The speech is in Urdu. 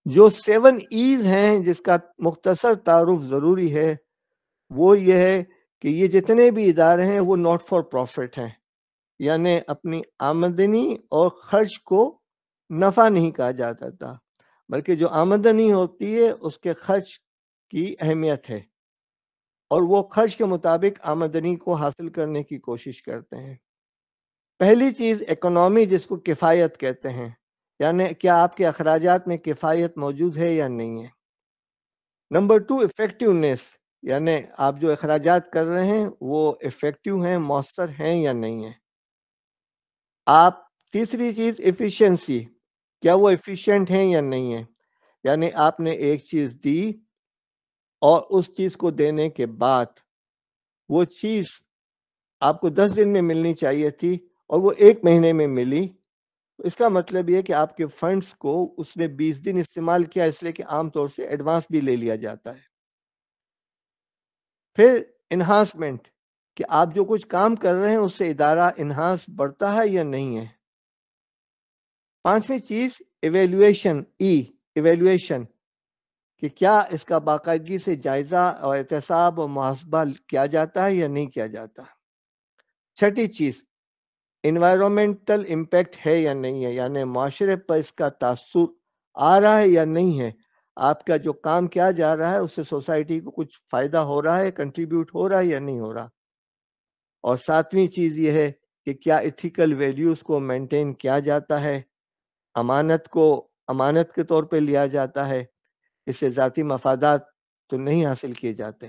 جو 7 ایز ہیں جس کا مختصر تعارف ضروری ہے، وہ یہ ہے کہ یہ جتنے بھی ادارے ہیں وہ ناٹ فار پروفٹ ہیں، یعنی اپنی آمدنی اور خرچ کو نفع نہیں کہا جاتا تھا، بلکہ جو آمدنی ہوتی ہے اس کے خرچ کی اہمیت ہے، اور وہ خرچ کے مطابق آمدنی کو حاصل کرنے کی کوشش کرتے ہیں۔ پہلی چیز اکنامی، جس کو کفایت کہتے ہیں، یعنی کیا آپ کے اخراجات میں کفایت موجود ہے یا نہیں ہے۔ نمبر 2 افیکٹونیس، یعنی آپ جو اخراجات کر رہے ہیں وہ افیکٹو ہیں، مؤثر ہیں یا نہیں ہیں۔ آپ تیسری چیز ایفیشنسی، کیا وہ ایفیشینٹ ہیں یا نہیں ہیں، یعنی آپ نے ایک چیز دی اور اس چیز کو دینے کے بعد وہ چیز آپ کو 10 دن میں ملنی چاہیے تھی اور وہ 1 مہینے میں ملی، تو اس کا مطلب یہ کہ آپ کے فنڈز کو اس نے 20 دن استعمال کیا، اس لیے کہ عام طور سے ایڈوانس بھی لے لیا جاتا ہے۔ پھر انہانسمنٹ، کہ آپ جو کچھ کام کر رہے ہیں اس سے ادارہ انہانس بڑھتا ہے یا نہیں ہے۔ پانچویں چیز ایویلویشن، ایویلویشن، کہ کیا اس کا باقاعدگی سے جائزہ اور احتساب اور محاسبہ کیا جاتا ہے یا نہیں کیا جاتا۔ چھٹی چیز انوائرمنٹل امپیکٹ ہے یا نہیں ہے، یعنی معاشرے پر اس کا تاثر آ رہا ہے یا نہیں ہے، آپ کا جو کام کیا جا رہا ہے اس سے سوسائٹی کو کچھ فائدہ ہو رہا ہے، کنٹریبیوٹ ہو رہا ہے یا نہیں ہو رہا۔ اور ساتویں چیز یہ ہے کہ کیا ایتھیکل ویلیوز کو مینٹین کیا جاتا ہے، امانت کو امانت کے طور پہ لیا جاتا ہے، اس سے ذاتی مفادات تو نہیں حاصل کیے جاتے۔